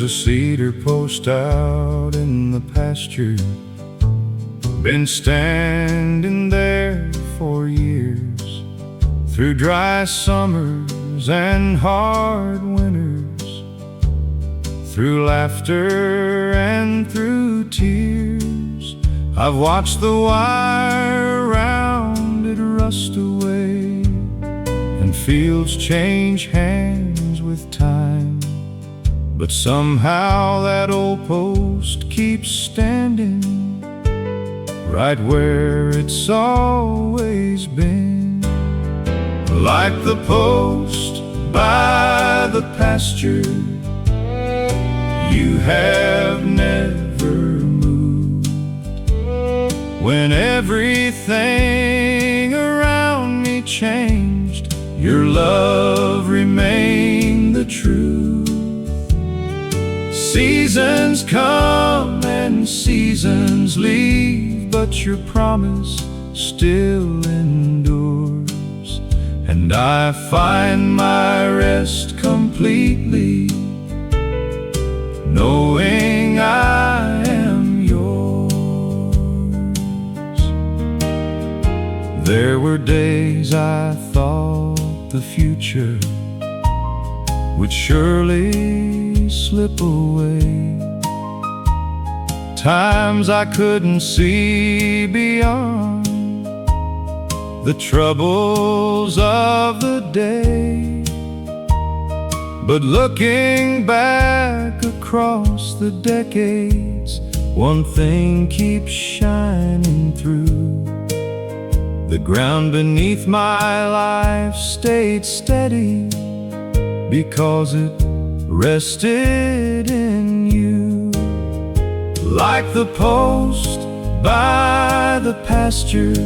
There's a cedar post out in the pasture, been standing there for years, through dry summers and hard winters, through laughter and through tears. I've watched the wire around it rust away, and fields change hands with time. But somehow that old post keeps standing, right where it's always been. Like the post by the pasture, you have never moved. When everything around me changed, your love remained the truth. Seasons come and seasons leave, but your promise still endures. And I find my rest completely, knowing I am yours. There were days I thought the future would surely slip away, times I couldn't see beyond the troubles of the day. But looking back across the decades, one thing keeps shining through. The ground beneath my life stayed steady, because it rested in you. Like the post by the pasture,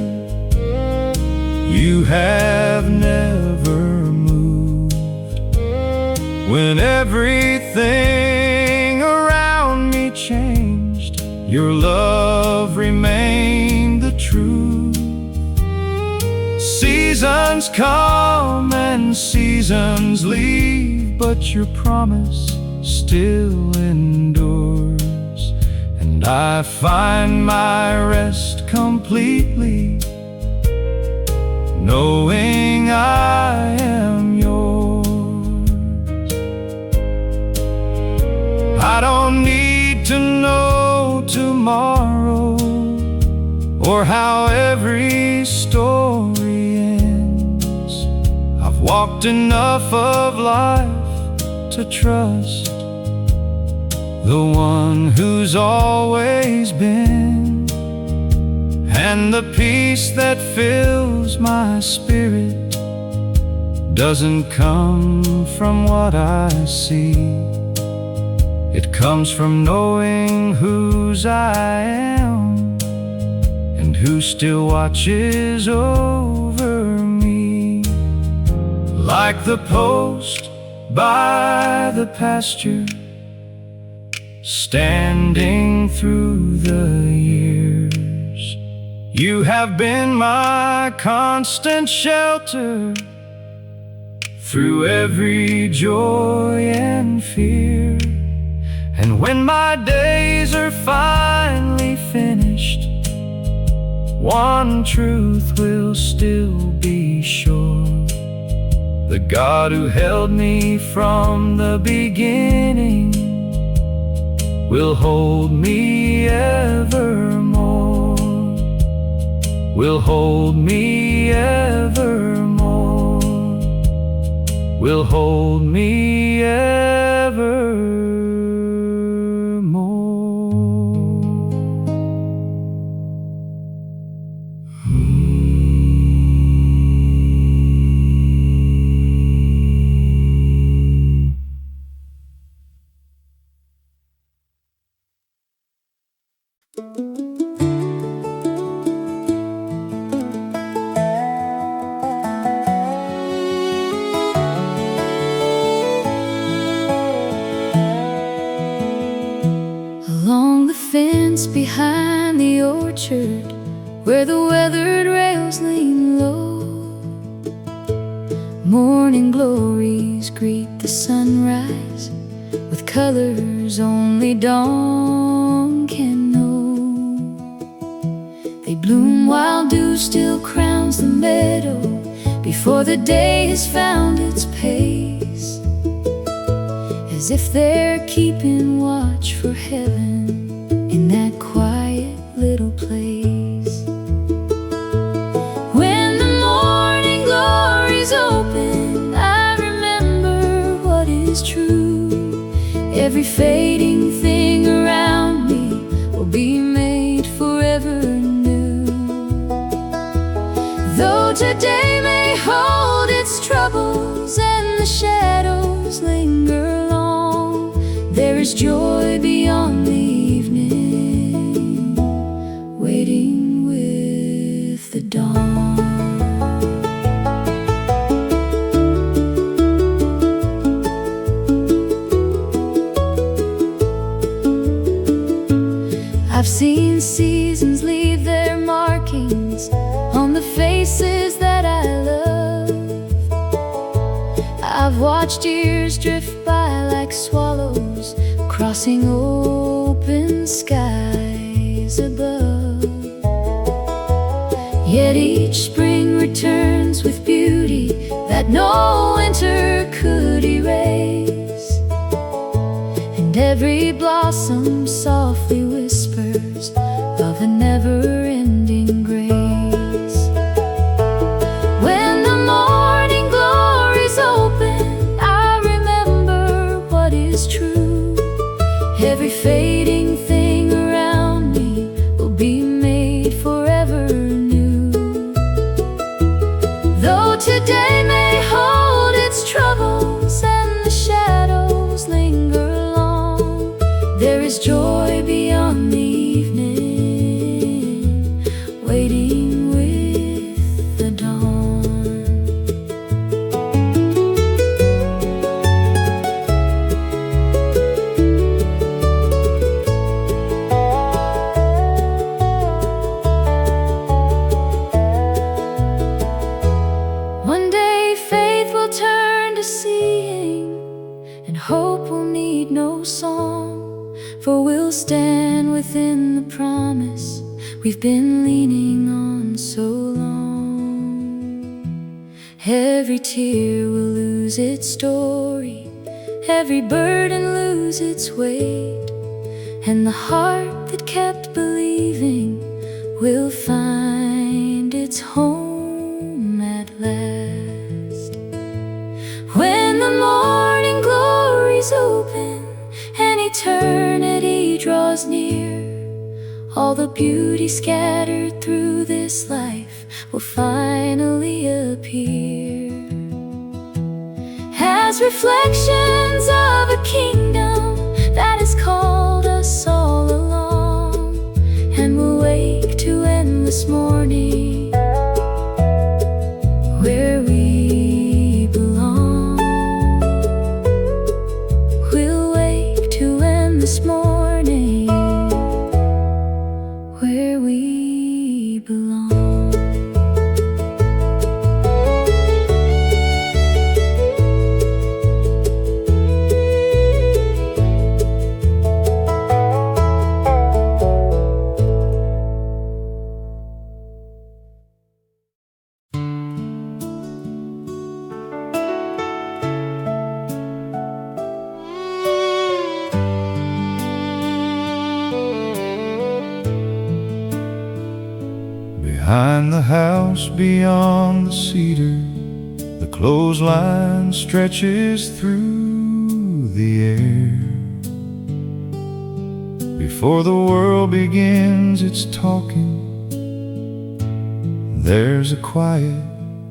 you have never moved. When everything around me changed, your love remained the truth. Seasons come and seasons leave, but your promise still endures. And I find my rest completely, knowing I am yours. I don't need to know tomorrow, or how every story ends. I've walked enough of life to trust the one who's always been. And the peace that fills my spirit doesn't come from what I see. It comes from knowing whose I am, and who still watches over me. Like the post by the pasture, standing through the years, you have been my constant shelter through every joy and fear. And when my days are finally finished, one truth will still be sure: the God who held me from the beginning will hold me evermore, will hold me evermore, will hold me evermore. Along the fence behind the orchard, where the weathered rails lean low, morning glories greet the sunrise with colors only dawn can know. They bloom while dew still crowns the meadow, before the day has found its pace, as if they're keeping watch for heaven in that quiet little place. When the morning glories open, I remember what is true. Every fading thing around me will be made forever new. Though today may hold its troubles and the shadows linger long, there is joy beyond the evening, waiting with the dawn. I've seen seasons leave their markings on the faces that I love. I've watched years drift by like swallows, crossing open skies above. Yet each spring returns with beauty that no winter could erase, and every blossom softly whispers of a never-ending grace. When the morning glories open, I remember what is true. Every fading thing around me will be made forever new. Though today may hold its troubles and the shadows linger long, there is joy beyond the evening, waiting with the dawn. One day faith will turn to seeing, and hope will need no song, for we'll stand within the promise we've been leaning on so long. Every tear will lose its story, every burden lose its weight, and the heart that kept believing will find its home at last. When the morning glories open and eternity draws near, all the beauty scattered through this life will finally appear as reflections of a kingdom that has called us all along, and we'll wake to endless morning where we belong. We'll wake to endless morning where we belong. Behind the house, beyond the cedar, the clothesline stretches through the air. Before the world begins its talking, there's a quiet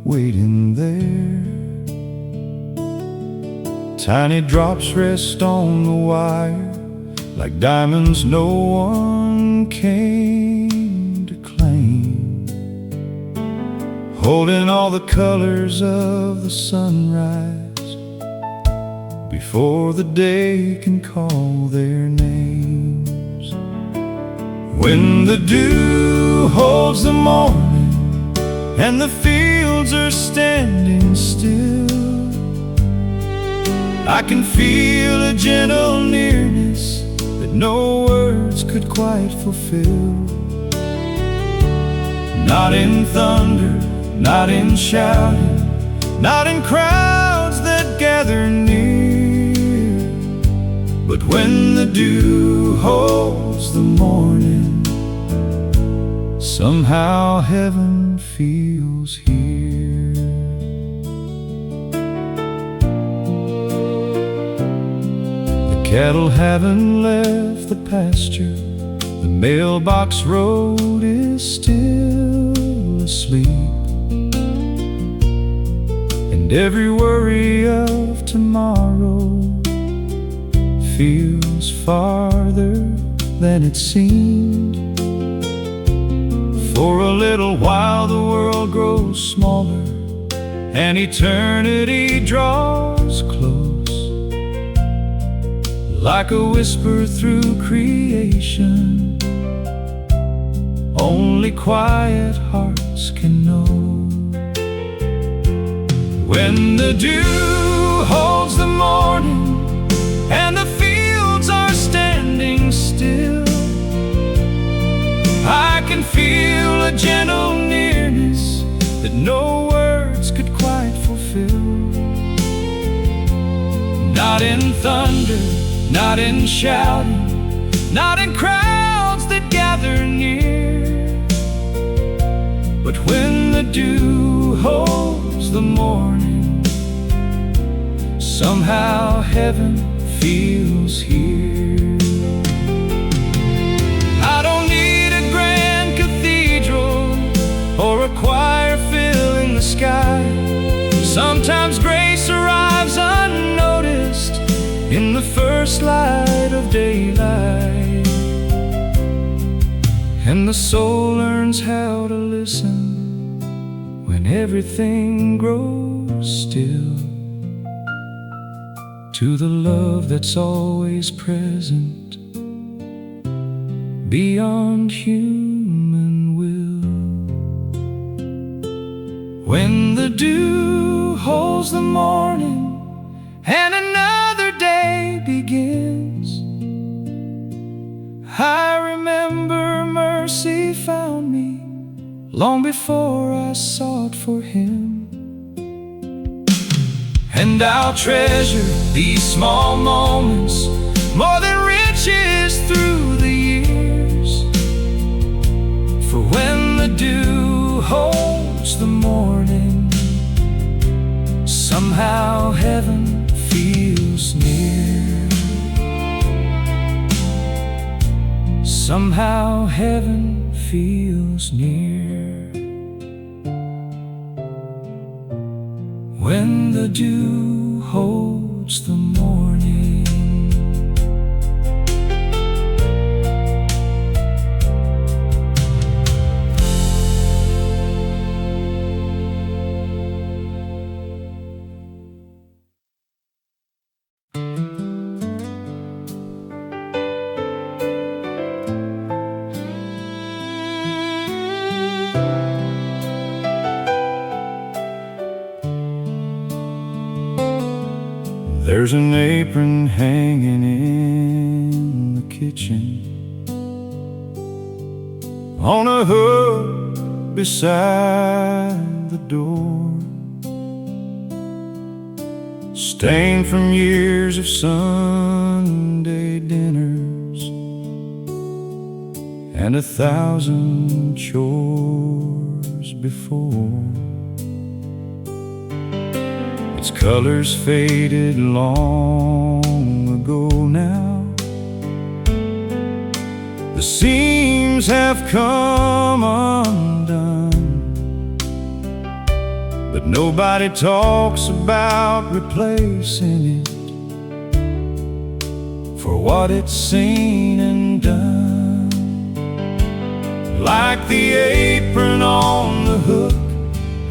waiting there. Tiny drops rest on the wire like diamonds no one came to claim, holding all the colors of the sunrise before the day can call their names. When the dew holds the morning and the fields are standing still, I can feel a gentle nearness that no words could quite fulfill. Not in thunder, not in shouting, not in crowds that gather near, but when the dew holds the morning, somehow heaven feels here. The cattle haven't left the pasture, the mailbox road is still asleep, and every worry of tomorrow feels farther than it seemed. For a little while the world grows smaller and eternity draws close, like a whisper through creation only quiet hearts can know. When the dew holds the morning and the fields are standing still, I can feel a gentle nearness that no words could quite fulfill. Not in thunder, not in shouting, not in crowds that gather near, but when the dew holds the morning, somehow heaven feels here. I don't need a grand cathedral or a choir filling the sky. Sometimes grace arrives unnoticed in the first light of daylight, and the soul learns how to listen when everything grows still, to the love that's always present beyond human will. When the dew holds the morning and another day begins, I remember mercy found me long before I sought for Him. And I'll treasure these small moments more than riches through the years, for when the dew holds the morning, somehow heaven feels near. Somehow heaven feels near. When the dew holds the morning. There's an apron hanging in the kitchen, on a hook beside the door, stained from years of Sunday dinners and 1,000 chores before. Its colors faded long ago now, the seams have come undone, but nobody talks about replacing it for what it's seen and done. Like the apron on the hook,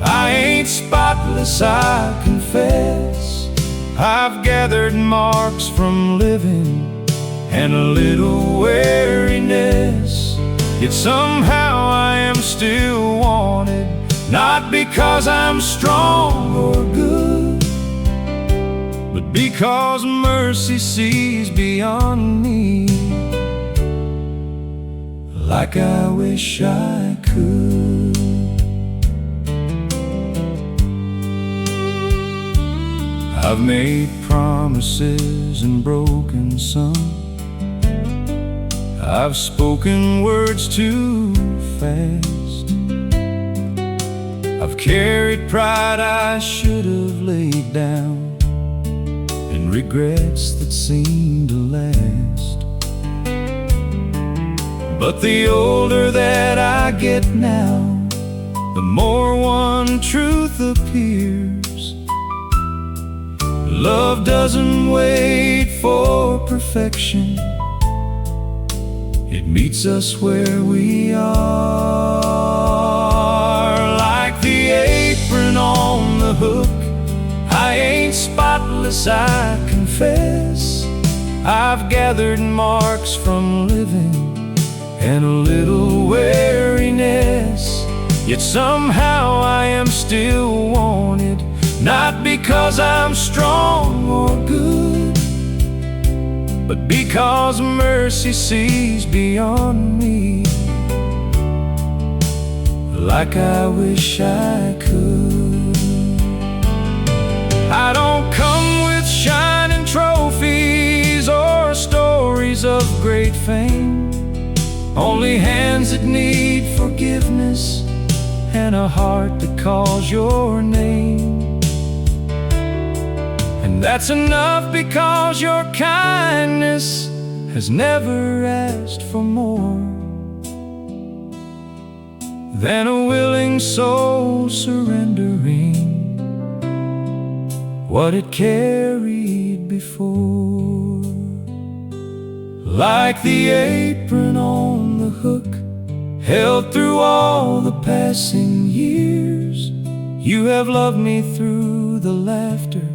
I ain't spotless, I confess. I've gathered marks from living and a little weariness, yet somehow I am still wanted, not because I'm strong or good, but because mercy sees beyond me. Like I wish I could. I've made promises and broken some. I've spoken words too fast. I've carried pride I should have laid down, and regrets that seem to last. But the older that I get now, the more one truth appears. Love doesn't wait for perfection. It meets us where we are. Like the apron on the hook, I ain't spotless, I confess. I've gathered marks from living and a little weariness, yet somehow I am still wanted. Not because I'm strong or good, but because mercy sees beyond me. Like I wish I could. I don't come with shining trophies or stories of great fame, only hands that need forgiveness and a heart that calls your name. And that's enough, because your kindness has never asked for more than a willing soul surrendering what it carried before. Like the apron on the hook, held through all the passing years, you have loved me through the laughter,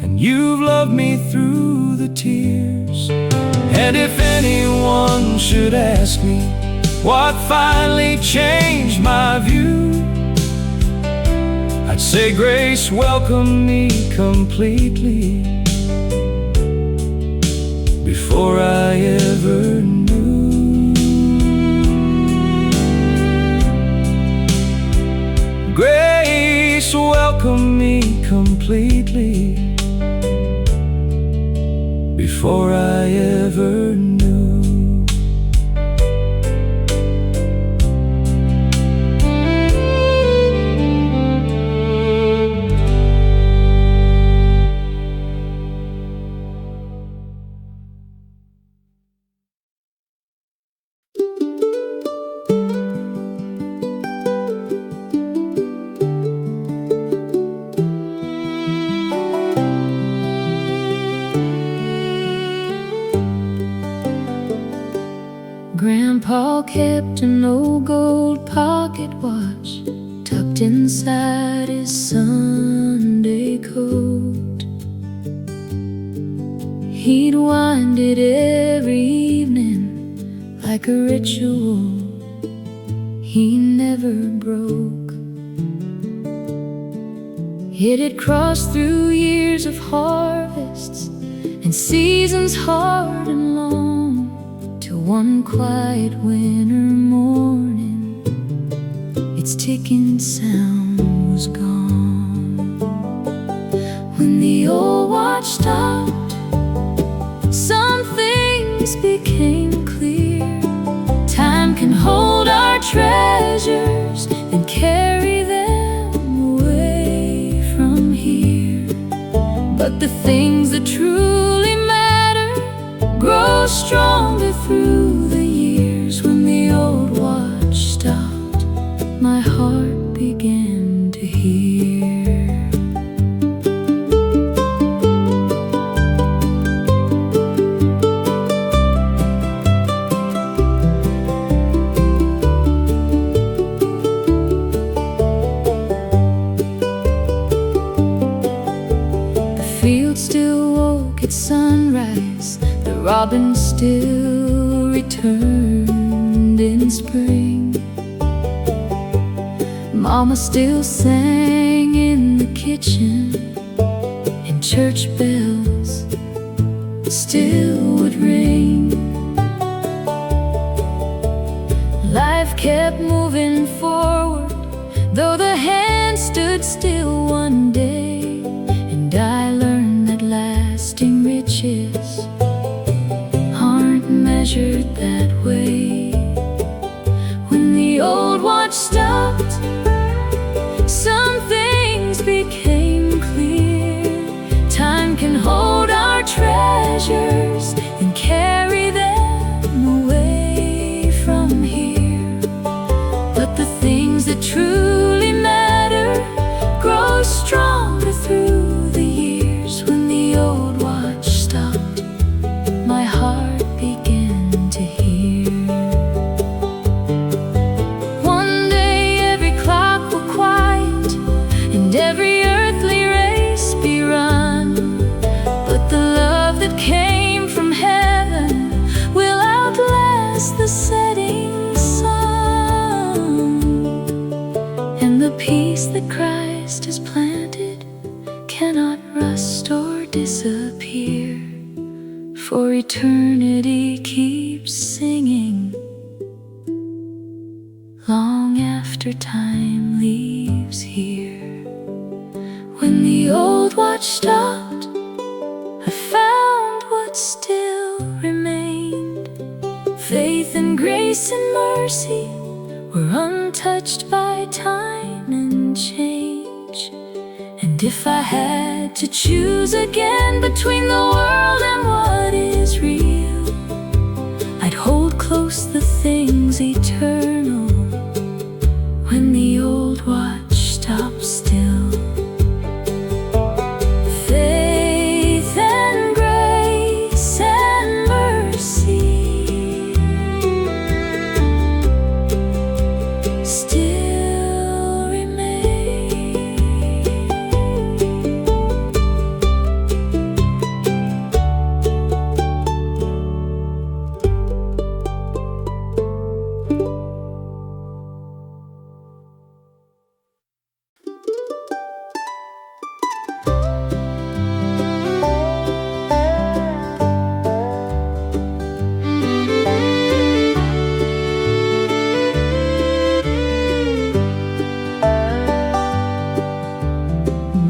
and you've loved me through the tears. And if anyone should ask me what finally changed my view, I'd say grace welcomed me completely before I ever knew. Grace welcomed me completely before I ever knew. Grandpa kept an old gold pocket watch tucked inside his Sunday coat. He'd wind it every evening like a ritual he never broke. It had crossed through years of harvests and seasons hard and long, till one quiet winter morning its ticking sound was gone. When the old watch stopped, some things became clear. Time can hold our treasures and carry them away from here, but the things that truly matter grow stronger through the years. When the old watch stopped, my heart began to hear. Still woke at sunrise, the robin still returned in spring. Mama still sang in the kitchen, and church bells still would ring. Life kept moving forward, though the hand stood still one day. And I learned that lasting riches aren't measured that way. When the old watch stopped, some things became clear. Time can hold our treasures and carry them away from here. But the things that truly matter grow stronger through the years. When the old watch stopped, my heart began to hear. One day every clock will quiet and every earthly race be run, but the love that came from heaven will outlast the setting sun. And the peace that Christ has planted cannot rust or disappear, for eternity keeps singing long after time leaves here. When the old watch stopped, I found what still remained. Faith and grace and mercy were untouched by time and change. And if I had to choose again between the world and what is real, I'd hold close the things eternal. When the old watch stops still, faith and grace and mercy still remain.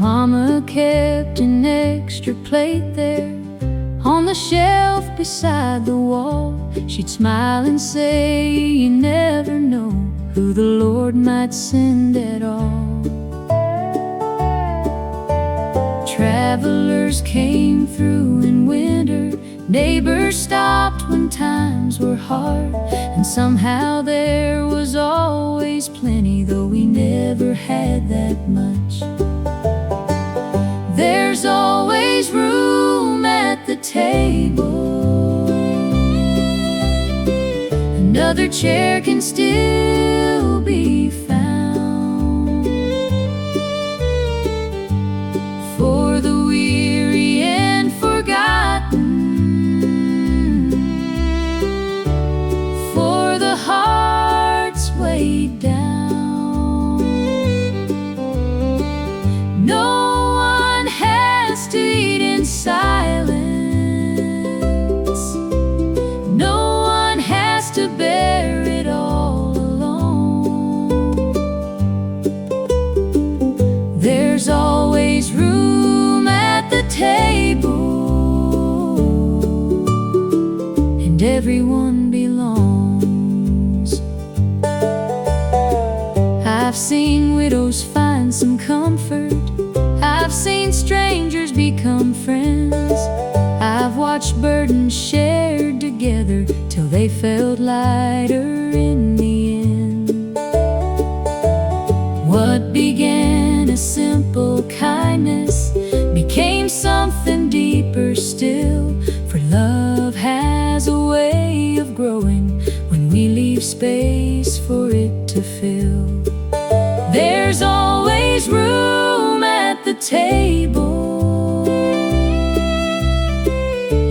Mama kept an extra plate there on the shelf beside the wall. She'd smile and say, you never know who the Lord might send at all. Travelers came through in winter, neighbors stopped when times were hard, and somehow there was always plenty, though we never had that much. There's always room at the table. Another chair can still be found for the weary and forgotten, for the hearts weighed down. No to eat in silence. No one has to bear it all alone. There's always room at the table, and everyone belongs. I've seen widows find some comfort, I've seen strangers become friends, I've watched burdens shared together till they felt lighter in the end. What began as simple kindness became something deeper still, for love has a way of growing when we leave space for it to fill. There's always room at the table.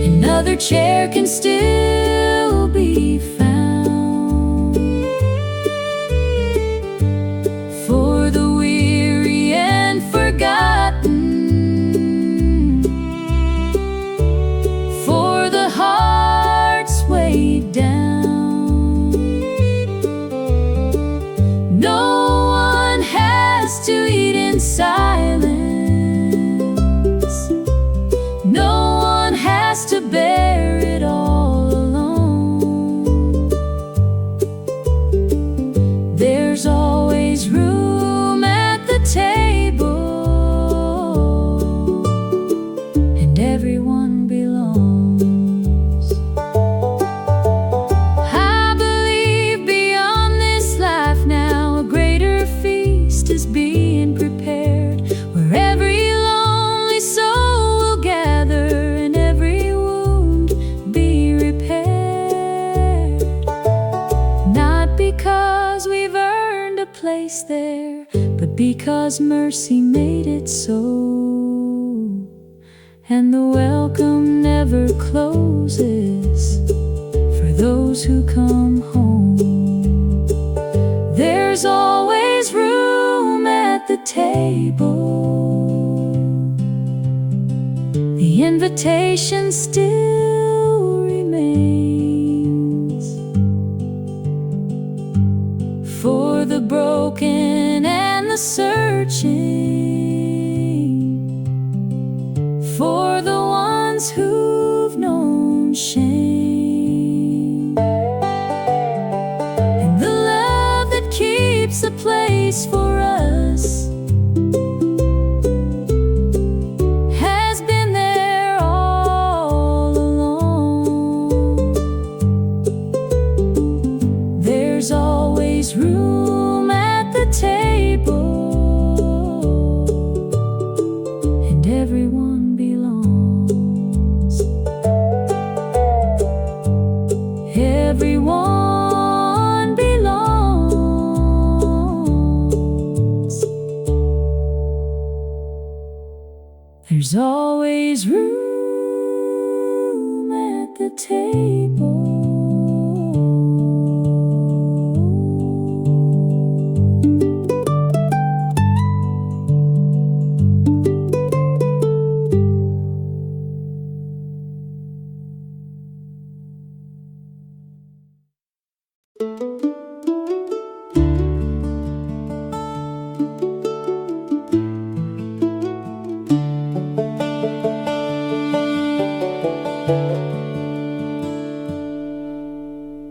Another chair can still be found for the weary and forgotten, because we've earned a place there, but because mercy made it so. And the welcome never closes for those who come home. There's always room at the table. The invitation still remains for the broken and the searching, for the ones who've known shame, and the love that keeps a place for us has been there all along. There's always room at the table, and everyone belongs. Everyone belongs. There's always room at the table.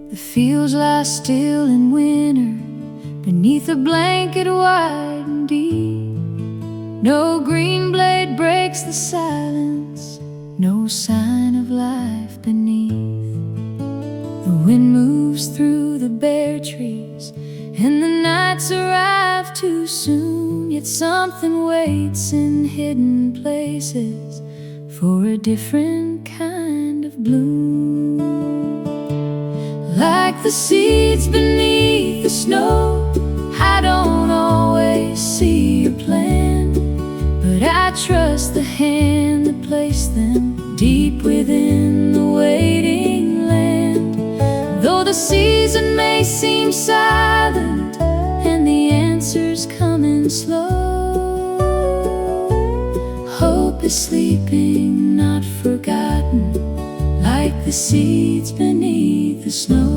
The fields lie still in winter, beneath a blanket wide and deep. No green blade breaks the silence, no sign of life beneath. The wind moves through the bare trees, and the nights arrive too soon. Yet something waits in hidden places for a different kind of bloom. Like the seeds beneath the snow, I don't always see your plan, but I trust the hand that placed them deep within the waiting land. Though the season may seem silent and the answers coming slow, hope is sleeping, not forgotten, like the seeds beneath the snow.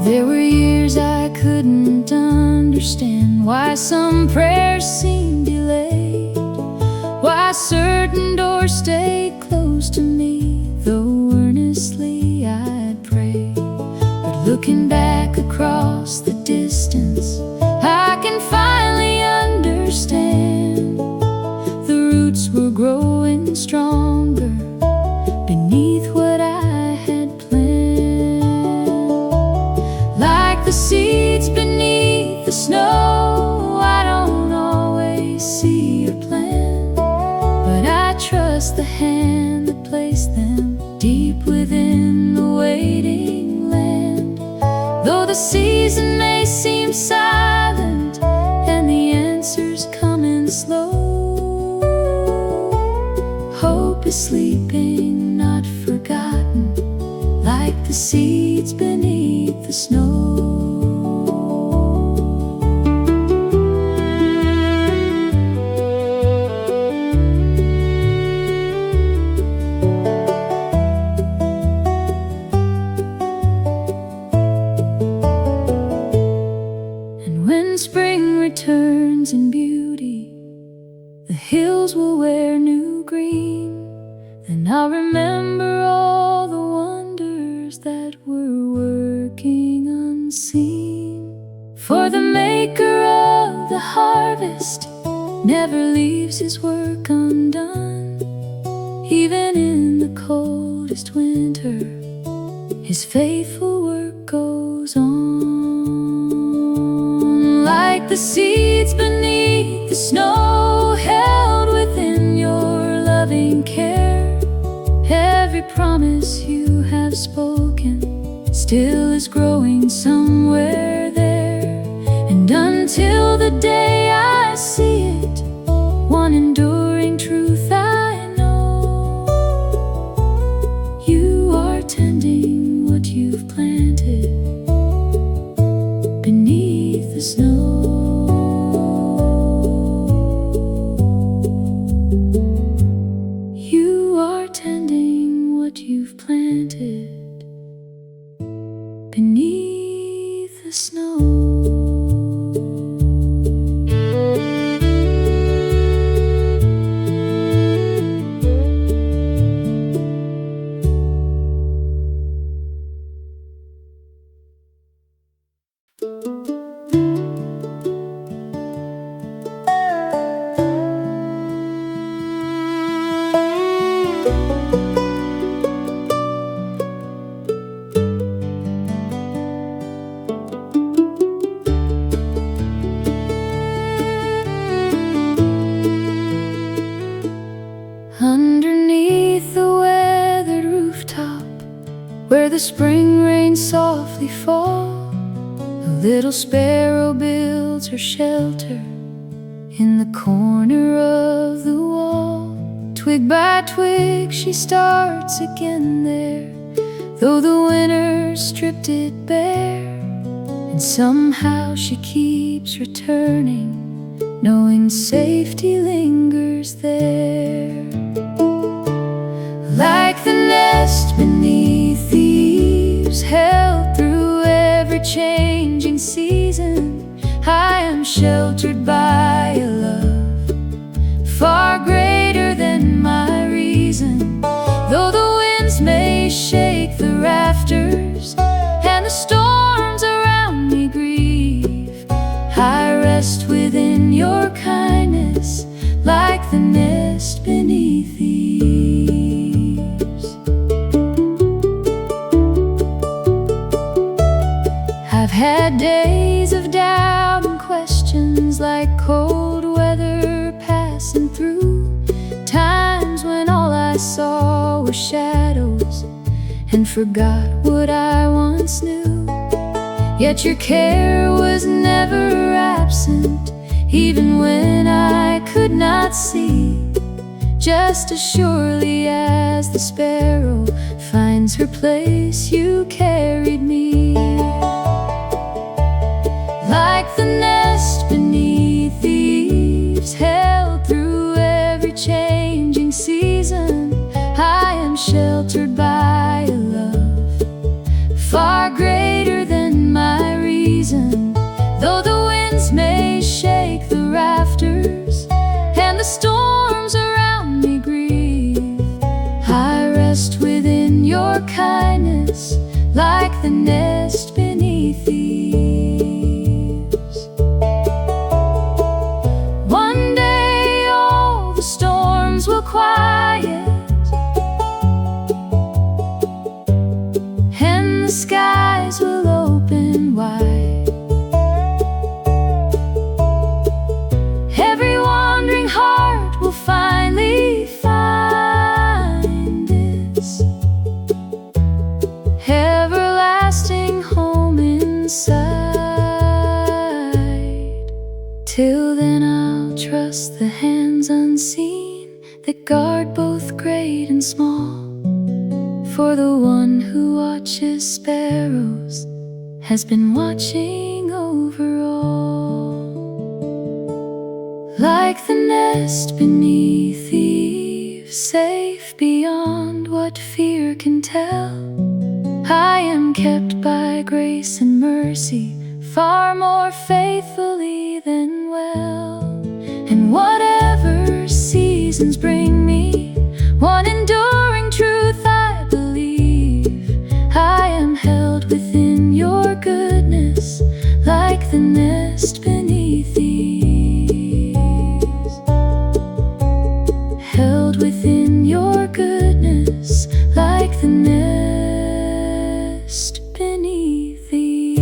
There were years I couldn't understand why some prayers seemed delayed, why certain doors stayed closed to me, though earnestly I'd prayed. But looking back across the distance, I can finally understand. The roots were growing stronger beneath what I had planned. Like the seeds beneath the snow, I don't always see your plan, but I trust the hand that placed them deep within the waiting land. Though the season may seem silent and the answers coming slow, hope is sleeping, not forgotten, like the seeds beneath the snow. Spring returns in beauty, the hills will wear new green, and I'll remember all the wonders that were working unseen. For the maker of the harvest never leaves his work undone. Even in the coldest winter, his faithful work goes on. Like the seeds beneath the snow, held within your promise you have spoken still is growing somewhere there. And until the day I see it, one enduring truth I know: you are tending what you've planted beneath the snow. You are tending what you've planted beneath the snow. Underneath the weathered rooftop, where the spring rains softly fall, a little sparrow builds her shelter in the corner of the wall. Twig by twig she starts again there, though the winter stripped it bare. And somehow she keeps returning, knowing safety lingers there. Like the nest beneath the eaves, held through every changing season, I am sheltered by a love far greater than my reason. Though the winds may shake the rafters and the storms around me grieve, I rest within your kindness, like the nest beneath the eaves. I've had days of doubt and questions, like cold weather passing through, times when all I saw were shadows and forgot what I once knew. Yet your care was never absent, even when I could not see. Just as surely as the sparrow finds her place, you carried me. Like the nest beneath the eaves, held through every changing season, I am sheltered by a love far greater than my reason. Though the winds may shake the rafters and the storms around me grieve, I rest within your kindness, like the nest beneath the eaves. One day all the storms will quiet, and the skies will open wide. Every wandering heart will finally find its everlasting home inside. Till then I'll trust the hands unseen that guard both great and small, for the one who watches sparrows has been watching over all. Like the nest beneath the eaves, safe beyond what fear can tell, I am kept by grace and mercy, far more faithfully than well. And whatever seasons bring me, one enduring truth I believe: I am held within your goodness, like the nest beneath the eaves. Held within your goodness, like the nest beneath the eaves.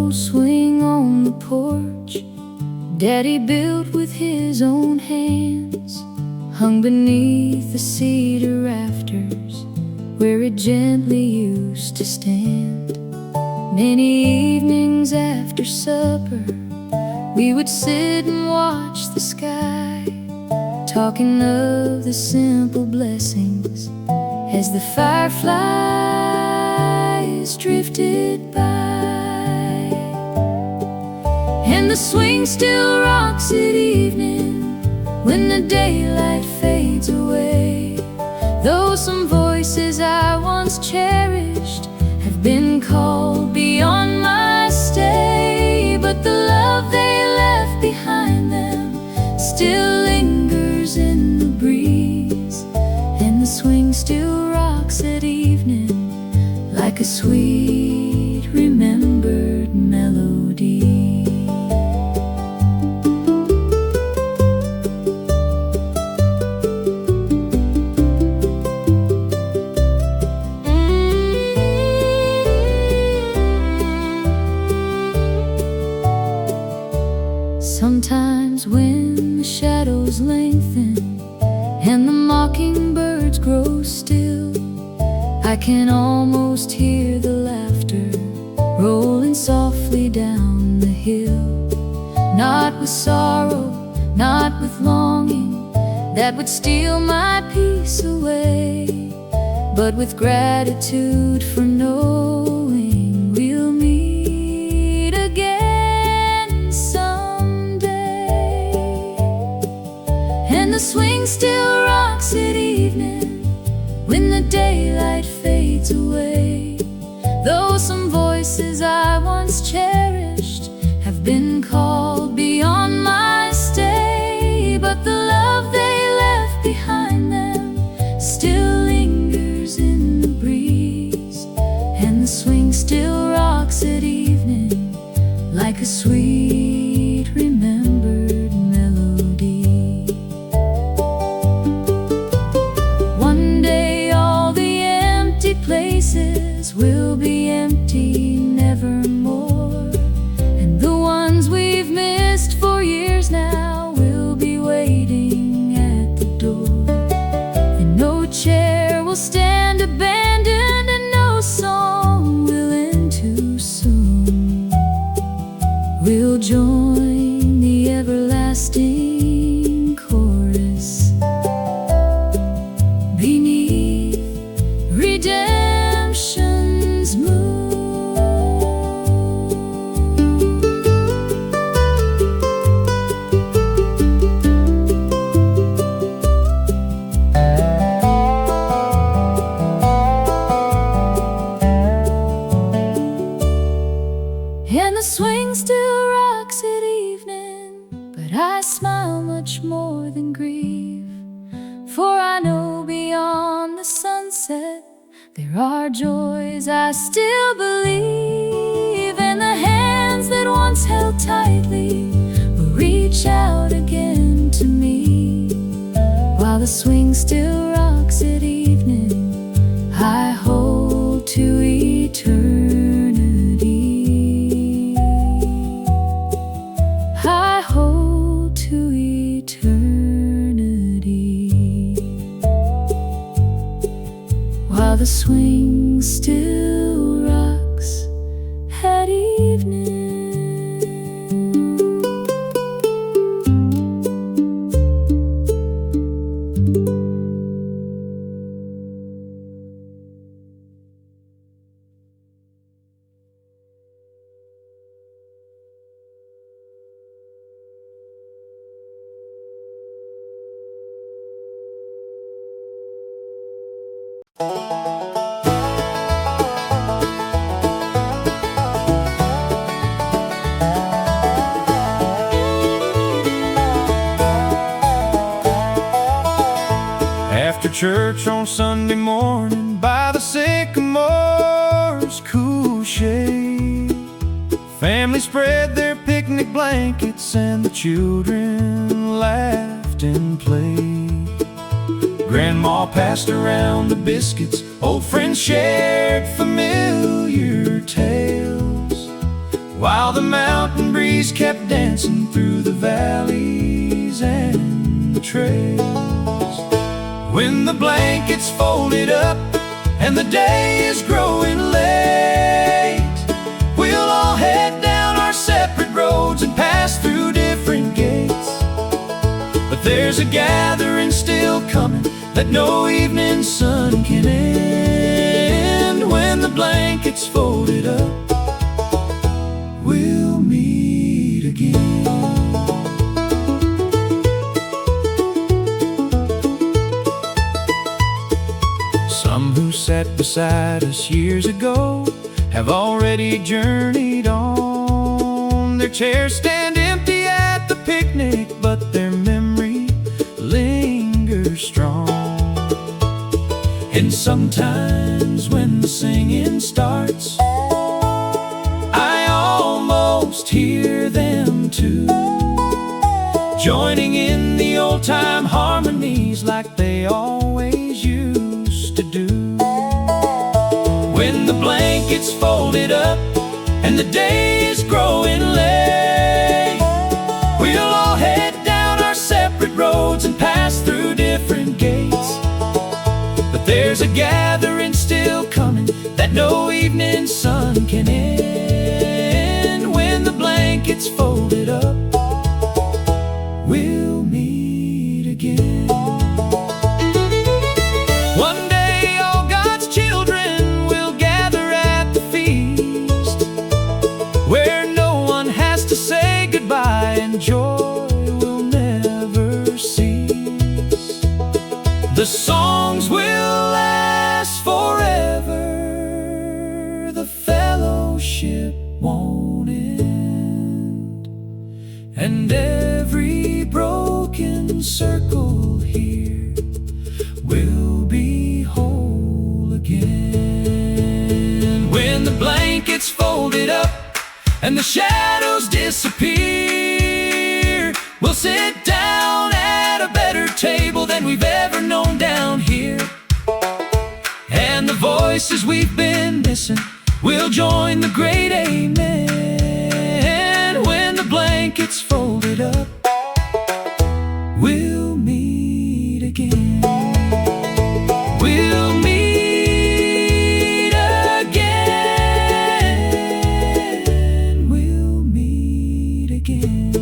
old swing on the porch Daddy built with his own hands, hung beneath the cedar rafters where it gently used to stand. Many evenings after supper we would sit and watch the sky, talking of the simple blessings as the fireflies drifted by. And the swing still rocks at evening when the daylight fades away, though some voices I once cherished have been called beyond my stay. But the love they left behind them still lingers in the breeze, and the swing still rocks at evening like a sweet remembered melody. Sometimes when the shadows lengthen and the mockingbirds grow still, I can almost hear the laughter rolling softly down the hill. Not with sorrow, not with longing that would steal my peace away, but with gratitude for knowing we'll meet again someday. And the swing still rocks at evening when the daylight fades away, though some voices I once cherished have been called beyond my stay. But the love they left behind them still lingers in the breeze, and the swing still rocks at evening like a sweet remembered melody. One day all the empty places will be empty nevermore, and the ones we've missed for years now will be waiting at the door. And no chair will stand abandoned, and no song will end too soon. We'll join the everlasting chorus beneath redemption's moon. And the swing still rocks at evening, but I smile much more than grieve, for I know beyond the sunset there are joys I still believe. And the hands that once held tightly will reach out again to me, while the swing still rocks at evening I hold to eternity. I hold to eternity, while the swing still rocks at evening. After church on Sunday morning by the sycamore's cool shade, family spread their picnic blankets and the children laughed and played. Grandma passed around the biscuits, old friends shared familiar tales, while valleys and the trails. When the blanket's folded up and the day is growing late, we'll all head down our separate roads and pass through different gates. But there's a gathering still coming that no evening sun can end. When the blanket's folded up, we'll meet again. Some who sat beside us years ago have already journeyed on. Their chairs stand empty at the picnic, but their memory lingers strong. And sometimes when the singing starts, I almost hear them too, joining in the old-time harmonies like they always used to do. When the blanket's folded up and the day is growing late, we'll all head down our separate roads and pass through different gates. But there's a gathering still coming that no evening sun can end. When the blanket's folded up, we'll meet again. One day all God's children will gather at the feast, where no one has to say goodbye and joy will never cease. The songs will last forever, the fellowship won't end, and every broken circle here will be whole again. When the blanket's folded up and the shadows disappear, we'll sit down at a better table than we've ever known down here. And the voices we've been missing will join the great amen. When the blanket's folded up, we'll meet again. We'll meet again. We'll meet again.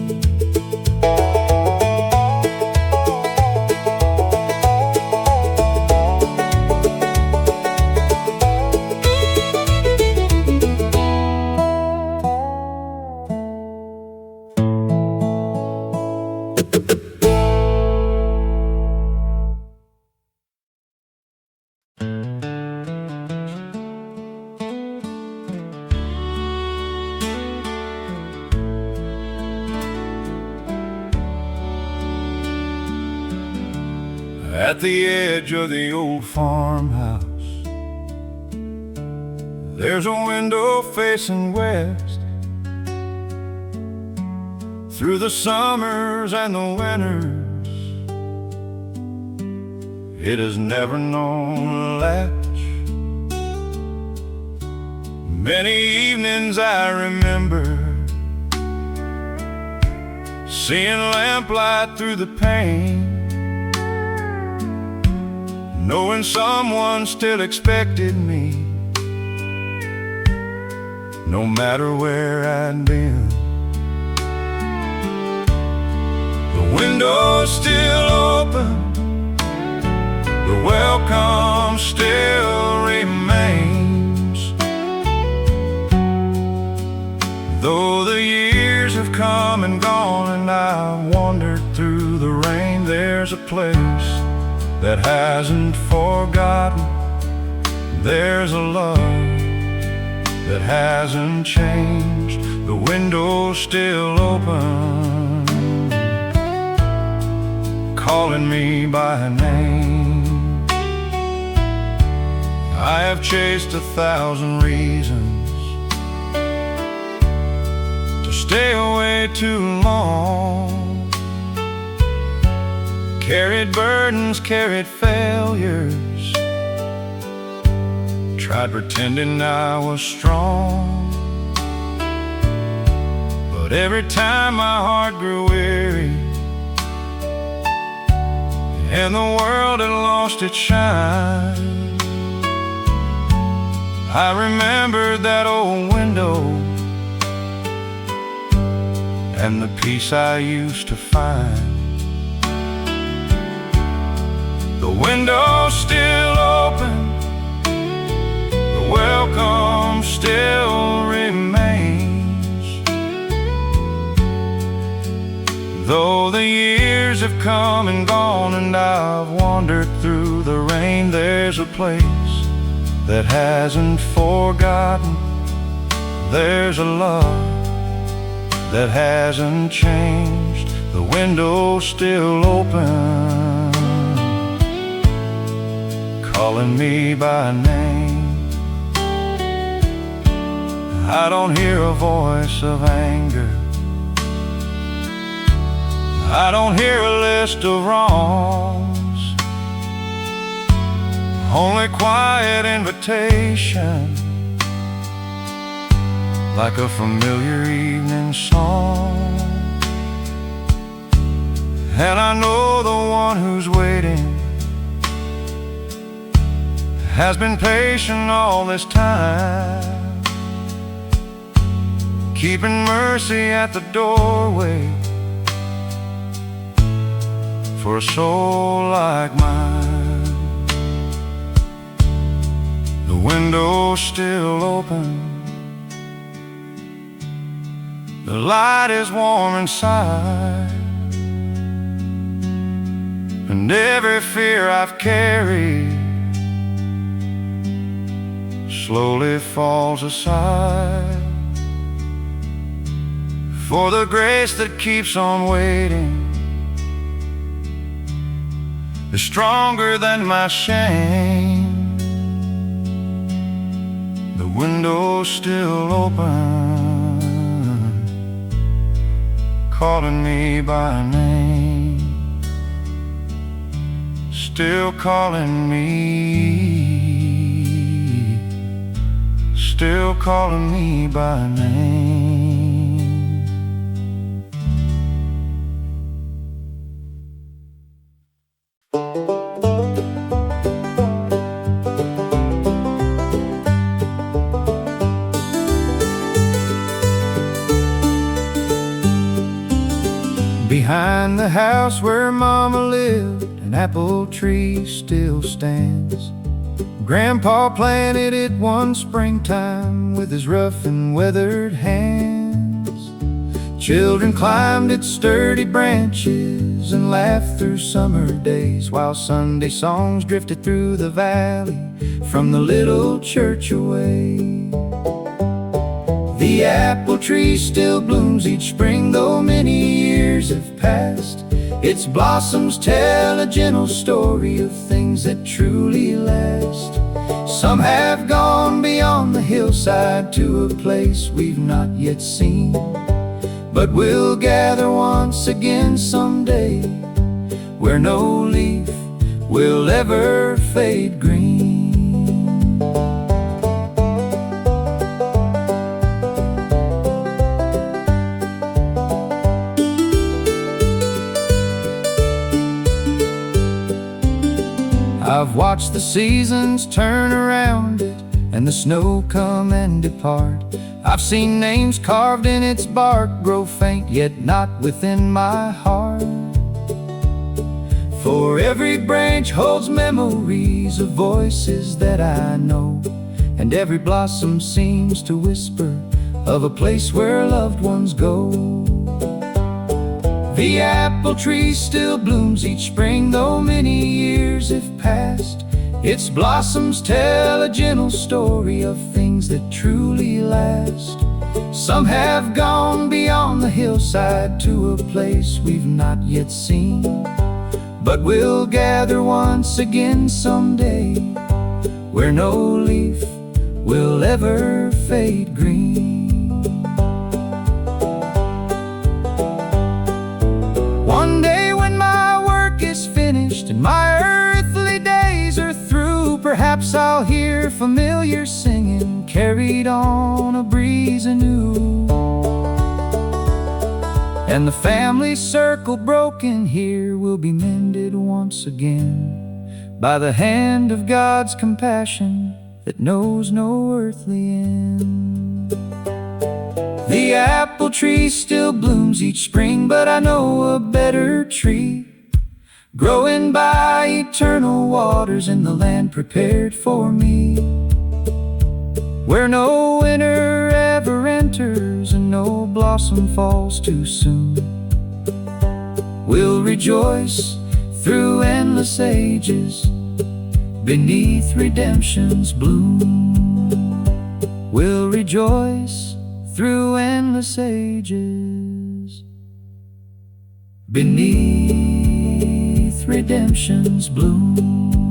At the edge of the old farmhouse, there's a window facing west. Through the summers and the winters, it has never known a latch. Many evenings I remember seeing lamplight through the pane, knowing someone still expected me, no matter where I'd been. The window's still open, the welcome still remains. Though the years have come and gone and I've wandered through the rain, there's a place that hasn't forgotten. There's a love that hasn't changed. The window's still open, calling me by name. I have chased 1,000 reasons to stay away too long, carried burdens, carried failures, tried pretending I was strong. But But every time my heart grew weary and the world had lost its shine, I remembered that old window and the peace I used to find. The window's still open, the welcome still remains. Though the years have come and gone and I've wandered through the rain, there's a place that hasn't forgotten. There's a love that hasn't changed. The window's still open, calling me by name. I don't hear a voice of anger, I don't hear a list of wrongs, only quiet invitation, like a familiar evening song. And I know the one who's waiting has been patient all this time, keeping mercy at the doorway for a soul like mine. The window's still open, the light is warm inside, and every fear I've carried slowly falls aside. For the grace that keeps on waiting is stronger than my shame. The window's still open, calling me by name, still calling me, still calling me by name. Behind the house where Mama lived, an apple tree still stands. Grandpa planted it one springtime with his rough and weathered hands. Children climbed its sturdy branches and laughed through summer days, while Sunday songs drifted through the valley from the little church away. The apple tree still blooms each spring, though many years have passed. Its blossoms tell a gentle story of things that truly last. Some have gone beyond the hillside to a place we've not yet seen, but we'll gather once again someday, where no leaf will ever fade green. I've watched the seasons turn around it and the snow come and depart. I've seen names carved in its bark grow faint, yet not within my heart. For every branch holds memories of voices that I know, and every blossom seems to whisper of a place where loved ones go. The apple tree still blooms each spring, though many years have passed. Its blossoms tell a gentle story of things that truly last. Some have gone beyond the hillside to a place we've not yet seen, but we'll gather once again someday, where no leaf will ever fade green. One day when my work is finished and my earthly days are through, perhaps I'll hear familiar singing carried on a breeze anew. And the family circle broken here will be mended once again by the hand of God's compassion that knows no earthly end. The apple tree still blooms each spring, but I know a better tree, growing by eternal waters in the land prepared for me, where no winter ever enters and no blossom falls too soon. We'll rejoice through endless ages beneath redemption's bloom. We'll rejoice through endless ages beneath redemption's bloom.